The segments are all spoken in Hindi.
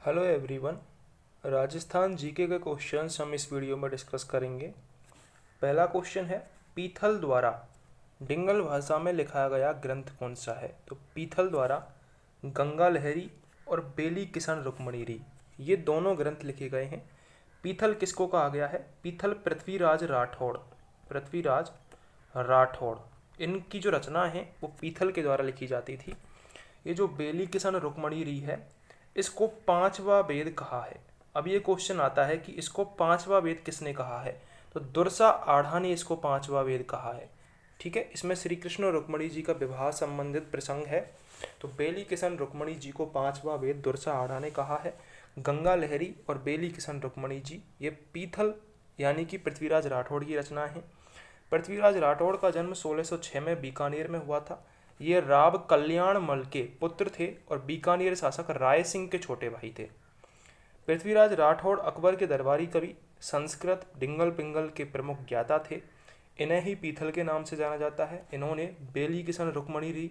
Hello everyone. राजस्थान जीके के क्वेश्चंस हम इस वीडियो में डिस्कस करेंगे। पहला क्वेश्चन है, पीथल द्वारा डिंगल भाषा में लिखा गया ग्रंथ कौन सा है? तो पीथल द्वारा गंगा लहरी और बेली किशन रुक्मणी ये दोनों ग्रंथ लिखे गए हैं। पीथल किसको कहा गया है? पीथल पृथ्वीराज राठौड़। पृथ्वीराज राठौड़ इनकी जो रचना है वो पीथल के द्वारा लिखी जाती थी। ये जो बेली किशन रुक्मणी है इसको पांचवा वेद कहा है। अब ये क्वेश्चन आता है कि इसको पांचवा वेद किसने कहा है? तो दुर्सा आढ़ा ने इसको पांचवा वेद कहा है। ठीक है, इसमें श्री कृष्ण और रुक्मणी जी का विवाह संबंधित प्रसंग है। तो बेली किशन रुक्मणी जी को पांचवा वेद दुर्सा आढ़ा ने कहा है। गंगा लहरी और बेली किशन रुक्मणी जी ये पीथल यानी कि पृथ्वीराज राठौड़ की रचना है। पृथ्वीराज राठौड़ का जन्म 1606 में बीकानेर में हुआ था। ये राव कल्याण मल के पुत्र थे और बीकानेर शासक राय सिंह के छोटे भाई थे। पृथ्वीराज राठौड़ अकबर के दरबारी कवि, संस्कृत डिंगल पिंगल के प्रमुख ज्ञाता थे। इन्हें ही पीथल के नाम से जाना जाता है। इन्होंने बेली किशन रुक्मणी,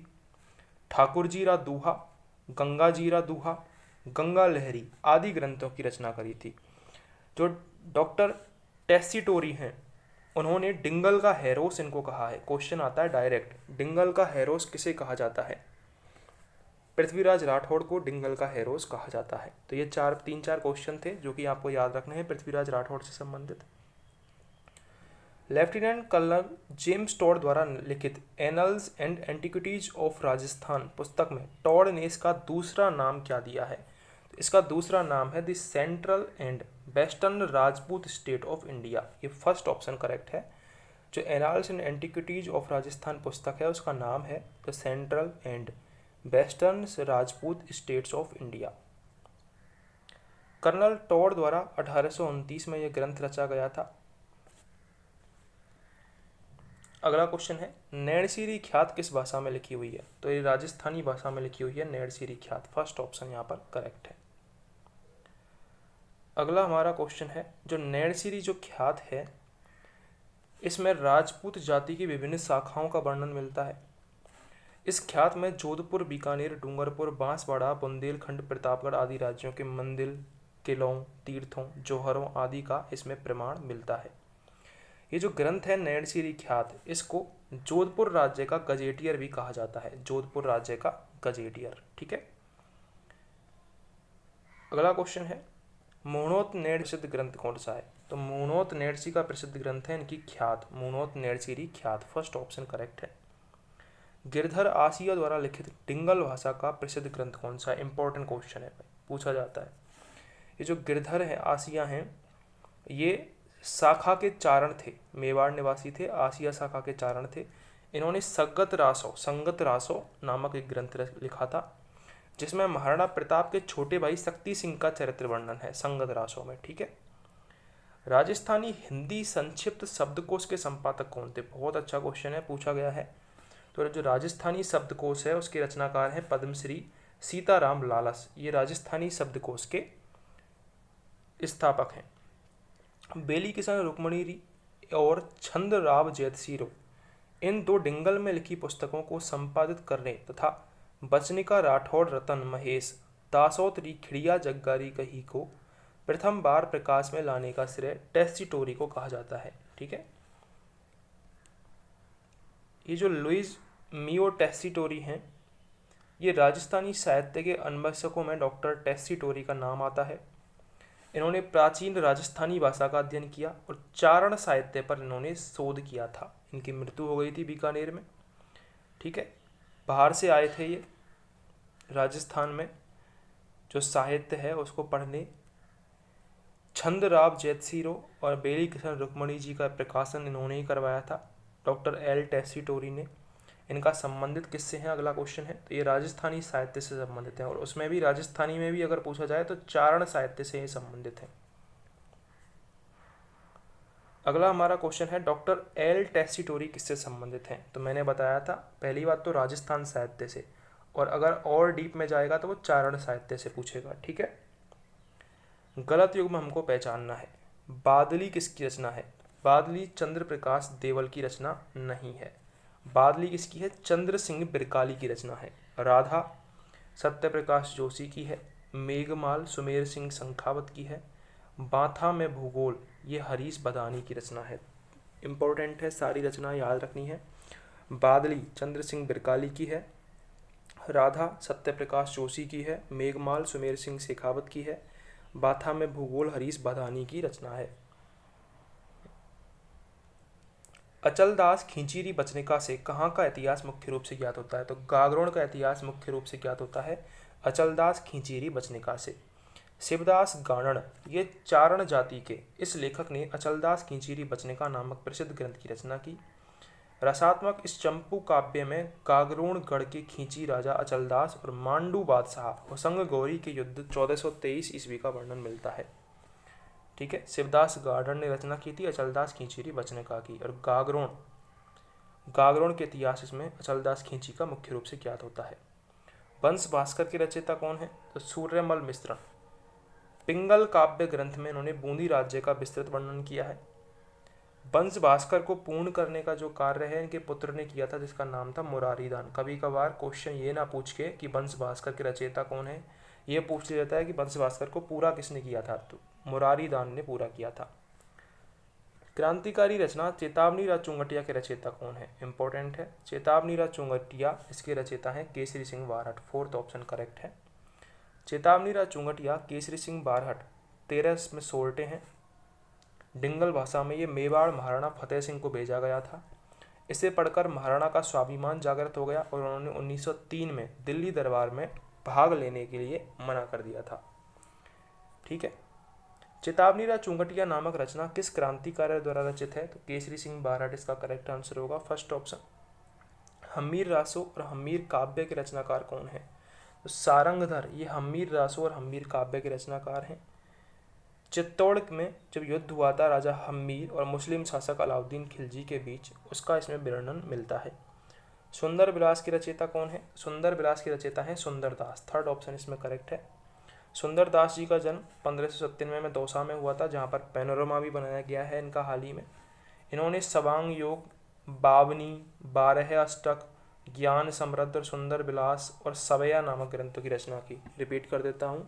ठाकुर जीरा दूहा, गंगा जीरा दूहा, गंगा लहरी आदि ग्रंथों की रचना करी थी। जो डॉक्टर टेस्सीटोरी हैं उन्होंने डिंगल का हैरोस इनको कहा है। क्वेश्चन आता है डायरेक्ट, डिंगल का हैरोस किसे कहा जाता है? पृथ्वीराज राठौड़ को डिंगल का हैरोस कहा जाता है। तो ये तीन चार क्वेश्चन थे जो कि आपको याद रखने हैं पृथ्वीराज राठौड़ से संबंधित। लेफ्टिनेंट कर्नल जेम्स टॉड द्वारा लिखित annuls and antiquities of Rajasthan पुस्तक में टॉड ने इसका दूसरा नाम क्या दिया है? तो इसका दूसरा नाम है the central and western Rajput state of India. ये फर्स्ट ऑप्शन करेक्ट है। जो annals and antiquities of Rajasthan पुस्तक है उसका नाम है the central and western Rajput states of India. Colonel Tod द्वारा 1829 में यह ग्रंथ रचा गया था। अगला क्वेश्चन है, नैणसीरी ख्यात किस भाषा में लिखी हुई है? तो ये राजस्थानी भाषा में लिखी हुई है नैणसीरी ख्यात। फर्स्ट ऑप्शन यहाँ पर करेक्ट है। अगला हमारा क्वेश्चन है, जो नैणसीरी जो ख्यात है इसमें राजपूत जाति की विभिन्न शाखाओं का वर्णन मिलता है। इस ख्यात में जोधपुर, बीकानेर, डूंगरपुर, बांसवाड़ा, बुंदेलखंड, प्रतापगढ़ आदि राज्यों के मंदिर, किलों, तीर्थों, जौहरों आदि का इसमें प्रमाण मिलता है। ये जो ग्रंथ है नैणसीरी ख्यात, इसको जोधपुर राज्य का गजेटियर भी कहा जाता है। जोधपुर राज्य का गजेटियर। ठीक है। अगला क्वेश्चन है, मूणोत नैणसीरी ग्रंथ कौन सा है? तो मूणोत नैणसी का प्रसिद्ध ग्रंथ है इनकी ख्यात, मूणोत नैणसीरी ख्यात। फर्स्ट ऑप्शन करेक्ट है। गिरधर आसिया द्वारा लिखित डिंगल भाषा का प्रसिद्ध ग्रंथ कौन सा है? इंपॉर्टेंट क्वेश्चन है भाई, पूछा जाता है। ये जो गिरधर है आसिया हैं ये शाखा के चारण थे, मेवाड़ निवासी थे, आसिया शाखा के चारण थे। इन्होंने संगत रासो नामक एक ग्रंथ लिखा था जिसमें महाराणा प्रताप के छोटे भाई शक्ति सिंह का चरित्र वर्णन है संगत रासो में। ठीक है। राजस्थानी हिंदी संक्षिप्त शब्दकोश के संपादक कौन थे? बहुत अच्छा क्वेश्चन है, पूछा गया है। तो जो राजस्थानी शब्दकोश है उसके रचनाकार हैं पद्मश्री सीताराम लालस। ये राजस्थानी शब्दकोश के स्थापक हैं। बेली किशन रुक्मणी और छंदराव जैतसीरो इन दो डिंगल में लिखी पुस्तकों को संपादित करने तथा बचनिका राठौड़ रतन महेश दासोतरी खिड़िया जग्गारी कही को प्रथम बार प्रकाश में लाने का श्रेय टेस्सीटोरी को कहा जाता है। ठीक है। ये जो लुइस मियो टेस्सीटोरी हैं ये राजस्थानी साहित्य के अन्वेषकों में डॉक्टर टेस्सीटोरी का नाम आता है। इन्होंने प्राचीन राजस्थानी भाषा का अध्ययन किया और चारण साहित्य पर इन्होंने शोध किया था। इनकी मृत्यु हो गई थी बीकानेर में। ठीक है। बाहर से आए थे ये राजस्थान में जो साहित्य है उसको पढ़ने। छंदराव जैतसीरो और बेली किशन रुक्मणी जी का प्रकाशन इन्होंने ही करवाया था, डॉक्टर एल टेस्सीटोरी ने। इनका संबंधित किससे है? अगला क्वेश्चन है। तो ये राजस्थानी साहित्य से संबंधित है और उसमें भी राजस्थानी में भी अगर पूछा जाए तो चारण साहित्य से ही संबंधित है। अगला हमारा क्वेश्चन है, डॉक्टर एल टेस्सीटोरी किससे संबंधित हैं? तो मैंने बताया था पहली बात तो राजस्थान साहित्य से, और अगर और डीप में जाएगा तो वो चारण साहित्य से पूछेगा। ठीक है। गलत युग्म हमको पहचानना है। बादली किसकी रचना है? बादली चंद्र प्रकाश देवल की रचना नहीं है। बादली किसकी है? चंद्र सिंह बिरकाली की रचना है। राधा सत्यप्रकाश जोशी की है। मेघमाल सुमेर सिंह शंखावत की है। बाथा में भूगोल ये हरीश बदानी की रचना है। इम्पोर्टेंट है, सारी रचना याद रखनी है। बादली चंद्र सिंह बिरकाली की है। राधा सत्यप्रकाश जोशी की है। मेघमाल सुमेर सिंह शेखावत की है। बाथा में भूगोल हरीश बदानी की रचना है। अचलदास खींचीरी बचनिका से कहाँ का इतिहास मुख्य रूप से ज्ञात होता है? तो गागरोन का इतिहास मुख्य रूप से ज्ञात होता है अचलदास खींचीरी बचनिका से। शिवदास गाणन ये चारण जाति के इस लेखक ने अचलदास खींचीरी बचनिका नामक प्रसिद्ध ग्रंथ की रचना की। रसात्मक इस चंपू काव्य में गागरोण गढ़ के खींची राजा अचलदास और मांडू बादशाह होसंग गौरी के युद्ध 1423 ईस्वी का वर्णन मिलता है। ठीक है, शिवदास गार्डन ने रचना की थी अचलदास खींचीरी बचनिका की। और गागरोण के इतिहास इसमें अचलदास खींची का मुख्य रूप से ज्ञात होता है। वंश भास्कर के रचयिता कौन है? तो सूर्यमल मिश्रण। पिंगल काव्य ग्रंथ में इन्होंने बूंदी राज्य का विस्तृत वर्णन किया है। वंश भास्कर को पूर्ण करने का जो कार्य है इनके पुत्र ने किया था, जिसका नाम था मुरारीदान। कभी कभार क्वेश्चन ये ना पूछ के कि वंश भास्कर के रचयिता कौन है, ये पूछ लिया जाता है कि वंश भास्कर को पूरा किसने किया था, तो मुरारीदान ने पूरा किया था। क्रांतिकारी रचना चेतावनी राज चुंगटिया के रचयिता कौन है? इंपॉर्टेंट है, चेतावनी राज चुंगटिया इसके रचयिता हैं Kesari Singh Barhat. Fourth option correct है। चेतावनी राज चुंगटिया केसरी सिंह बारहट 13 में सोरठे हैं। डिंगल भाषा में ये मेवाड़ महाराणा फतेह सिंह को भेजा गया था। इसे पढ़कर महाराणा का स्वाभिमान जागृत हो गया और उन्होंने 1903 में दिल्ली दरबार में भाग लेने के लिए मना कर दिया था। ठीक है, चेतावनी राज चुंगटिया नामक रचना किस क्रांतिकारी द्वारा रचित है? तो केसरी सिंह बारहट इसका करेक्ट आंसर होगा, फर्स्ट ऑप्शन। हम्मीर रासो और हम्मीर काव्य के रचनाकार कौन है? तो सारंगधर ये हम्मीर रासो और हम्मीर काव्य के रचनाकार हैं। चित्तौड़ में जब युद्ध हुआ था राजा हम्मीर और मुस्लिम शासक अलाउद्दीन खिलजी के बीच, उसका इसमें वर्णन मिलता है। सुंदर विलास के रचयिता कौन है? सुंदर विलास के रचयिता हैं सुंदरदास। थर्ड ऑप्शन इसमें करेक्ट है। सुंदरदास जी का जन्म 1597 में दौसा में हुआ था, जहाँ पर पैनोरमा भी बनाया गया है इनका हाल ही में। इन्होंने सवांग योग, बावनी, 12 अष्टक, ज्ञान समृद्ध और सुंदर विलास और सवैया नामक ग्रंथों की रचना की। रिपीट कर देता हूँ,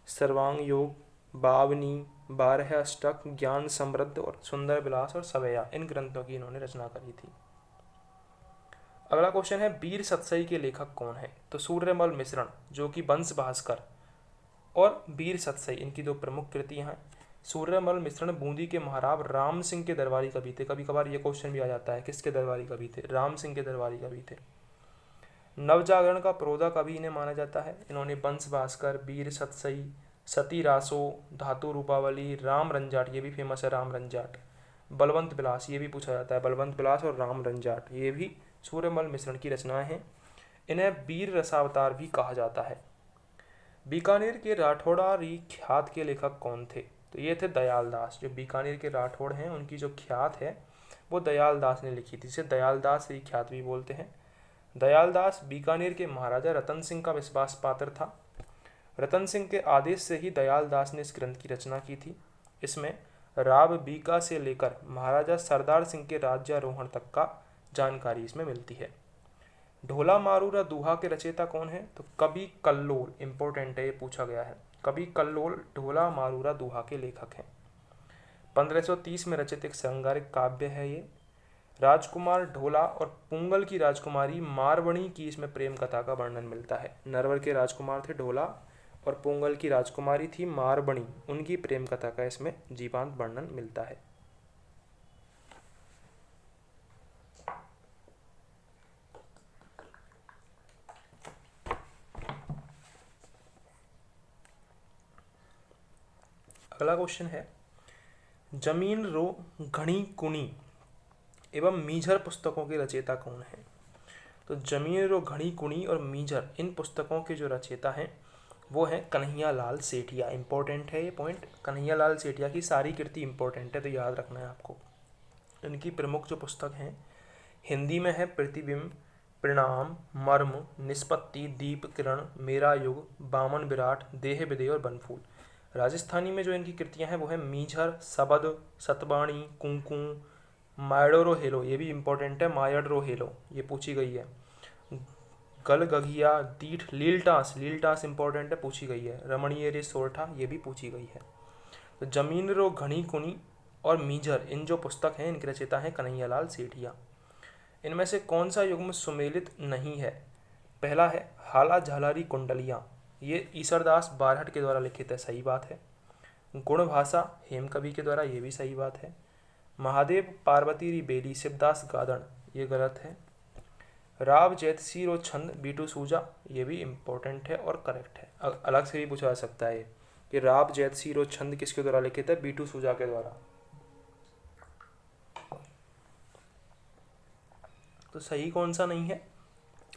सर्वांग योग, बावनी, 12 अष्टक, ज्ञान समृद्ध और सुंदर विलास और सवैया, इन ग्रंथों की इन्होंने रचना करी थी। अगला क्वेश्चन है वीर सतसई के लेखक कौन है? तो सूर्यमल मिश्रण, जो कि वंश भास्कर और वीर सतसई इनकी दो प्रमुख कृतियां हैं। सूर्यमल मिश्रण बूंदी के महाराव राम सिंह के दरबारी कवि थे। कभी कभार ये क्वेश्चन भी आ जाता है, किसके दरबारी कवि थे? राम सिंह के दरबारी कवि थे। नवजागरण का प्रोधा कवि इन्हें माना जाता है। इन्होंने वंश भास्कर, वीर सतसई, सती रासो, धातु रूपावली, राम रंजाट, ये भी फेमस है राम रंजाट, बलवंत विलास, ये भी पूछा जाता है बलवंत विलास और राम रंजाट, ये भी सूर्यमल मिश्रण की रचनाएं हैं। इन्हें वीर रसावतार भी कहा जाता है। बीकानेर के राठौड़ारी ख्यात के लेखक कौन थे? तो ये थे दयाल दास। जो बीकानेर के राठौड़ हैं उनकी जो ख्यात है वो दयाल दास ने लिखी थी, इसे दयाल दास री ख्यात भी बोलते हैं। दयाल दास बीकानेर के महाराजा रतन सिंह का विश्वास पात्र था। रतन सिंह के आदेश से ही दयाल दास ने इस ग्रंथ की रचना की थी। इसमें राव बीका से लेकर महाराजा सरदार सिंह के राज्यारोहण तक का जानकारी इसमें मिलती है। ढोला मारूरा दूहा के रचयिता कौन है? तो कवि कल्लोल, इंपॉर्टेंट है, ये पूछा गया है। कवि कल्लोल ढोला मारूरा दूहा के लेखक हैं। 1530 में रचित एक श्रृंगारिक काव्य है ये। राजकुमार ढोला और पुंगल की राजकुमारी मारवणी की इसमें प्रेम कथा का वर्णन मिलता है। नरवर के राजकुमार थे ढोला और पुंगल की राजकुमारी थी मारवणी, उनकी प्रेम कथा का इसमें जीवांत वर्णन मिलता है। अगला क्वेश्चन है जमीन रो घनी कुनी एवं मीझर पुस्तकों के रचयिता कौन है? तो जमीन रो घनी कुनी और मीझर इन पुस्तकों के जो रचयिता हैं वो हैं कन्हैया लाल सेठिया। इंपॉर्टेंट है ये पॉइंट, कन्हैया लाल सेठिया की सारी कृति इंपॉर्टेंट है, तो याद रखना है आपको। इनकी प्रमुख जो पुस्तक हैं, हिंदी में है प्रतिबिंब, परिणाम, मर्म, निष्पत्ति, दीप किरण, मेरा युग, बामन विराट, देह विदेह और बनफूल। राजस्थानी में जो इनकी कृतियां हैं वो है मीझर, सबद, सतबाणी, कुंकुम, मायडो रो हेलो, ये भी इंपॉर्टेंट है, मायड रो हेलो, ये पूछी गई है। गलगघिया, दीठ, लीलटास, लीलटास इंपॉर्टेंट है, पूछी गई है। रमणीय रे सोरठा, ये भी पूछी गई है। तो जमीन रो घनी कुनी और मीजर, इन जो पुस्तक हैं इनके रचयिता हैं कन्हैयालाल सेठिया। इनमें से कौन सा युग्म सुमेलित नहीं है? पहला है हाला झालारी कुंडलियाँ, ये ईसरदास बारहट के द्वारा लिखित है, सही बात है। गुण भाषा हेमकवि के द्वारा, ये भी सही बात है। महादेव पार्वती री बेली शिवदास गादड़, ये गलत है। राव जैतसी रो छंद बीटू सूजा, ये भी इम्पोर्टेंट है और करेक्ट है। अलग से भी पूछा जा सकता है कि राव जैतसी रो छंद किसके द्वारा लिखित है? बीटू सूजा के द्वारा। तो सही कौन सा नहीं है?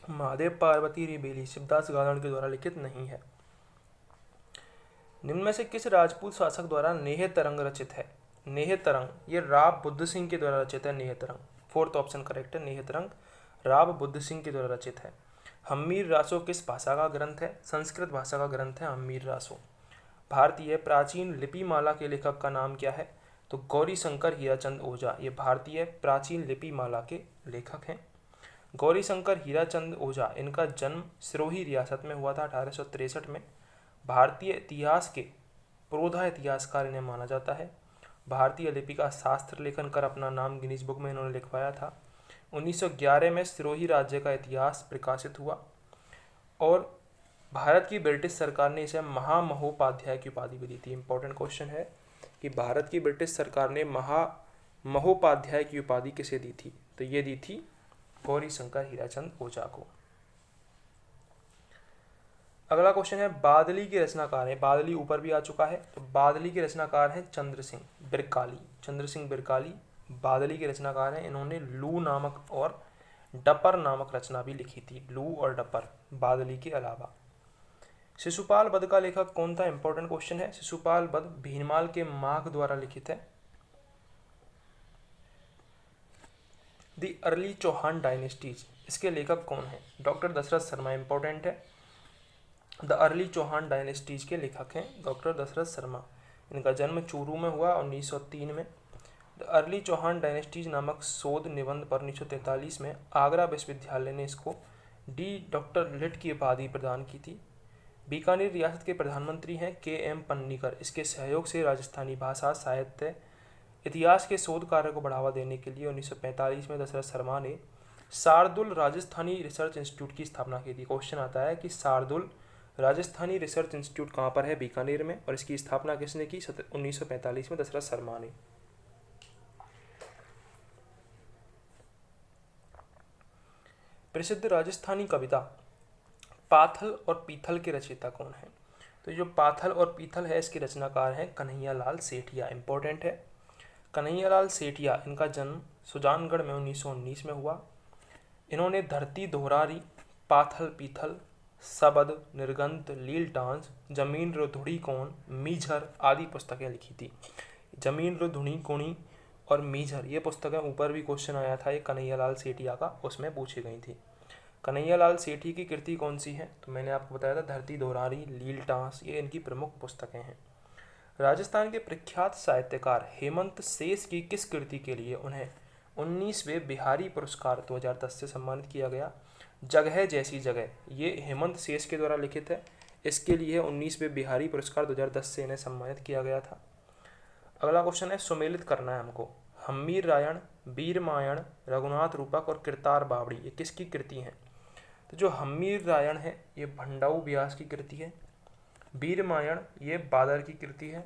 महादेव पार्वती री बेली शिवदास गादड़ के द्वारा लिखित नहीं है। निम्न में से किस राजपूत शासक द्वारा नेह तरंग रचित है? नेह तरंग, ये राव बुद्ध सिंह के द्वारा रचित है। नेह तरंग, फोर्थ ऑप्शन करेक्ट है। नेह तरंग राव बुद्ध सिंह के द्वारा रचित है। हम्मीर रासो किस भाषा का ग्रंथ है? संस्कृत भाषा का ग्रंथ है हम्मीर रासो। भारतीय प्राचीन लिपिमाला के लेखक का नाम क्या है? तो गौरी शंकर हीराचंद ओझा, ये भारतीय प्राचीन लिपिमाला के लेखक हैं। गौरी शंकर हीराचंद ओझा, इनका जन्म सिरोही रियासत में हुआ था 1863 में। भारतीय इतिहास के प्रोधा इतिहासकार इन्हें माना जाता है। भारतीय लिपि का शास्त्र लेखन कर अपना नाम गिनीज बुक में इन्होंने लिखवाया था। 1911 में सिरोही राज्य का इतिहास प्रकाशित हुआ और भारत की ब्रिटिश सरकार ने इसे महामहोपाध्याय की उपाधि भी दी थी। इंपॉर्टेंट क्वेश्चन है कि भारत की ब्रिटिश सरकार ने महामहोपाध्याय की उपाधि किसे दी थी? तो ये दी थी गौरी शंकर हीराचंद ओझा को। अगला क्वेश्चन है बादली के रचनाकार है। बादली ऊपर भी आ चुका है, तो बादली के रचनाकार हैं चंद्र सिंह बिरकाली। चंद्र सिंह बिरकाली बादली के रचनाकार हैं। इन्होंने लू नामक और डपर नामक रचना भी लिखी थी। लू और डपर बादली के अलावा। शिशुपाल वध का लेखक कौन था? इंपॉर्टेंट क्वेश्चन है। शिशुपाल वध भीनमाल के माघ द्वारा लिखित है। द अर्ली चौहान डायनेस्टीज, इसके लेखक कौन है? डॉक्टर दशरथ शर्मा, इंपॉर्टेंट है। द अर्ली चौहान डायनेस्टीज के लेखक हैं डॉक्टर दशरथ शर्मा। इनका जन्म चूरू में हुआ 1903 में। द अर्ली चौहान डायनेस्टीज नामक शोध निबंध पर 1943 में आगरा विश्वविद्यालय ने इसको डी डॉक्टर लिट की उपाधि प्रदान की थी। बीकानेर रियासत के प्रधानमंत्री हैं के.एम. पन्नीकर। इसके सहयोग से राजस्थानी भाषा, साहित्य, इतिहास के शोध कार्य को बढ़ावा देने के लिए 1945 में दशरथ शर्मा ने शार्दुल राजस्थानी रिसर्च इंस्टीट्यूट की स्थापना की थी। क्वेश्चन आता है कि शार्दुल राजस्थानी रिसर्च इंस्टीट्यूट कहाँ पर है? बीकानेर में। और इसकी स्थापना किसने की? 1945 में दशरथ शर्मा ने। प्रसिद्ध राजस्थानी कविता पाथल और पीथल के रचयिता कौन है? तो जो पाथल और पीथल है इसके रचनाकार हैं कन्हैयालाल सेठिया। इंपॉर्टेंट है। कन्हैयालाल सेठिया, इनका जन्म सुजानगढ़ में 1919 में हुआ। इन्होंने धरती दोहरारी, पाथल पीथल, सबद, निर्गंत, लील डांस, जमीन रो धुड़ी कोण, मीझर आदि पुस्तकें लिखी थी। जमीन रो धुड़ी कोणी और मीझर, ये पुस्तकें ऊपर भी क्वेश्चन आया था, ये कन्हैयालाल सेठिया का, उसमें पूछी गई थी। कन्हैयालाल सेठी की कृति कौन सी है? तो मैंने आपको बताया था धरती दोहरारी, लील डांस, ये इनकी प्रमुख पुस्तकें हैं। राजस्थान के प्रख्यात साहित्यकार हेमंत शेष की किस कृति के लिए उन्हें 19वें बिहारी पुरस्कार 2010 से सम्मानित किया गया? जगह जैसी जगह, ये हेमंत शेष के द्वारा लिखित है। इसके लिए 19वें बिहारी पुरस्कार 2010 से इन्हें सम्मानित किया गया था। अगला क्वेश्चन है, सुमेलित करना है हमको। हम्मीर रायण, वीरमायण, रघुनाथ रूपक और किरतार बावड़ी, ये किसकी कृति हैं? तो जो हम्मीर रायण है ये भंडाऊ व्यास की कृति है। वीरमायण ये बादर की कृति है।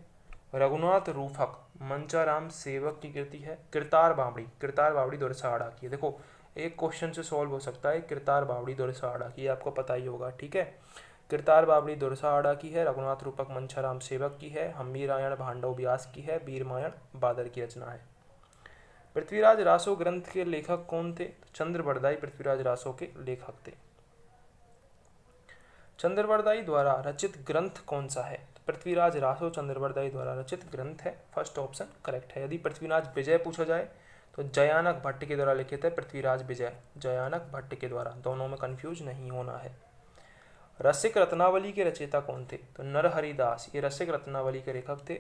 रघुनाथ रूपक मंचाराम सेवक की कृति है। किरतार बावड़ी दुरसाड़ा की है। देखो एक क्वेश्चन से सॉल्व हो सकता है, किरतार बावड़ी दुरसाड़ा की, आपको पता ही होगा, ठीक है। किरतार बावड़ी दुरसाड़ा की है, रघुनाथ रूपक मंचाराम सेवक की है, हम्मीर रायण भांडव व्यास की है, वीरमायण बादर की रचना है। पृथ्वीराज रासो ग्रंथ के लेखक कौन थे? चंद्रवरदाई पृथ्वीराज रासो के लेखक थे। चंद्रवरदाई द्वारा रचित ग्रंथ कौन सा है? पृथ्वीराज रासो चंद्रवरदाई द्वारा रचित ग्रंथ है। फर्स्ट ऑप्शन करेक्ट है। यदि पृथ्वीराज विजय पूछा जाए तो जयानक भट्ट के द्वारा लिखित है पृथ्वीराज विजय, जयानक भट्ट के द्वारा, दोनों में कंफ्यूज नहीं होना है। रसिक रत्नावली के रचयिता कौन थे? तो नरहरि दास, ये रसिक रत्नावली के लेखक थे।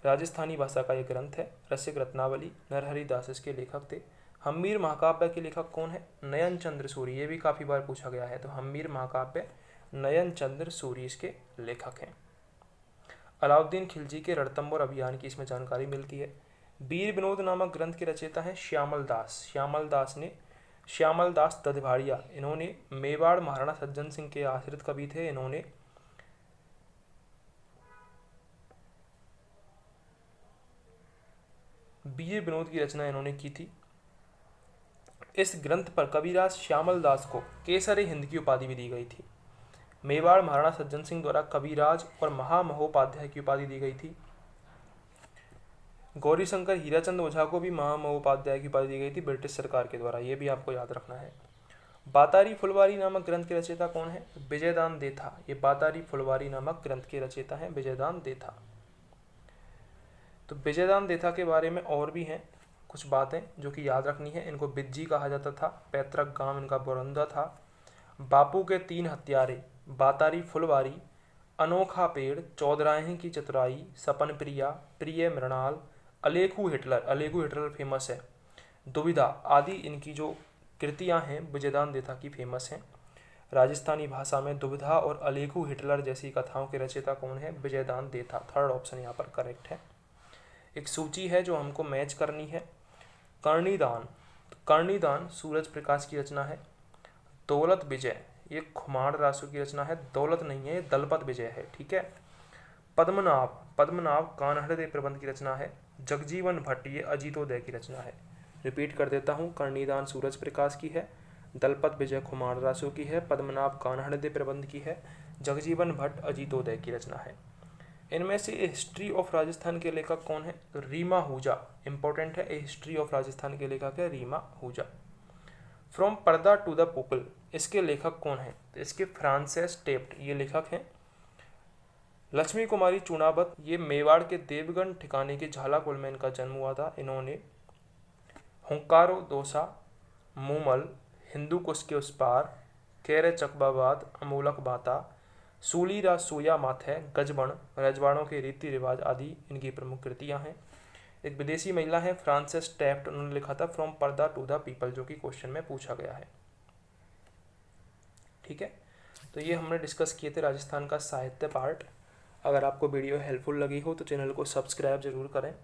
राजस्थानी भाषा का ये ग्रंथ है रसिक रत्नावली, नरहरि दास इसके लेखक थे। हम्मीर महाकाव्य के लेखक कौन है? नयन चंद्र सूरी। ये भी काफ़ी बार पूछा गया है। तो हम्मीर महाकाव्य नयन चंद्र सूरी इसके लेखक हैं। अलाउद्दीन खिलजी के रणथंभौर अभियान की इसमें जानकारी मिलती है। वीर विनोद नामक ग्रंथ के रचयिता हैं श्यामल दास। श्यामल दास दधभाड़िया, इन्होंने मेवाड़ महाराणा सज्जन सिंह के आश्रित कवि थे। इन्होंने वीर विनोद की रचना इन्होंने की थी। इस ग्रंथ पर कविराज श्यामल दास को केसर हिंद की उपाधि भी दी गई थी। मेवाड़ महाराणा सज्जन सिंह द्वारा कविराज और महामहोपाध्याय की उपाधि दी गई थी। गौरीशंकर हीराचंद ओझा को भी महामहोपाध्याय की उपाधि दी गई थी ब्रिटिश सरकार के द्वारा। ये भी आपको याद रखना है। बातारी फुलवारी नामक ग्रंथ के रचयिता कौन है? विजयदान देथा। ये बातारी फुलवारी नामक ग्रंथ के रचयिता हैं विजयदान देथा। तो विजयदान देथा के बारे में और भी हैं कुछ बातें जो कि याद रखनी है। इनको बिज्जी कहा जाता था, पैतृक गांव इनका बोरंदा था। बापू के 3 हत्यारे, बातारी फुलवारी, अनोखा पेड़, चौधराही की चतुराई, सपन प्रिया, प्रिय मृणाल, अलेखू हिटलर फेमस है, दुविधा आदि इनकी जो कृतियां हैं विजयदान देथा की फेमस हैं। राजस्थानी भाषा में दुविधा और अलेखू हिटलर जैसी कथाओं के रचयिता कौन है? विजयदान देथा। थर्ड ऑप्शन यहाँ पर करेक्ट है। एक सूची है जो हमको मैच करनी है। कर्णीदान सूरज प्रकाश की रचना है। दौलत विजय ये खुमार रासू की रचना है। दौलत नहीं है, ये दलपत विजय है। ठीक है। पद्मनाभ कानहड़दे प्रबंध की रचना है। जगजीवन भट्ट ये अजीतोदय की रचना है। रिपीट कर देता हूँ। कर्णीदान सूरज प्रकाश की है, दलपत विजय खुमार रासू की है, पद्मनाभ कानहड़दे प्रबंध की है, जगजीवन भट्ट अजीतोदय की रचना है। इनमें से हिस्ट्री ऑफ राजस्थान के लेखक कौन है? तो रीमा आहूजा इंपॉर्टेंट है। हिस्ट्री ऑफ राजस्थान के लेखक है रीमा आहूजा। फ्रॉम पर्दा टू द पीपल इसके लेखक कौन है? तो इसके फ्रांसिस टेफ्ट ये लेखक हैं। लक्ष्मी कुमारी चुनावत ये मेवाड़ के देवगन ठिकाने के झालाकुल में इनका जन्म हुआ था। इन्होंने हुंकारो दोसा, मूमल, हिंदू कुश के उस पार, केरे चकबाबाद, अमोलक बाता, सूलीरा सोया माथे, गजबण, रजवाड़ों के रीति रिवाज आदि इनकी प्रमुख कृतियां हैं। एक विदेशी महिला है फ्रांसिस टेफ्ट, उन्होंने लिखा था फ्रॉम पर्दा टू द पीपल जो कि क्वेश्चन में पूछा गया है। ठीक है। तो ये हमने डिस्कस किए थे राजस्थान का साहित्य पार्ट। अगर आपको वीडियो हेल्पफुल लगी हो तो चैनल को सब्सक्राइब जरूर करें।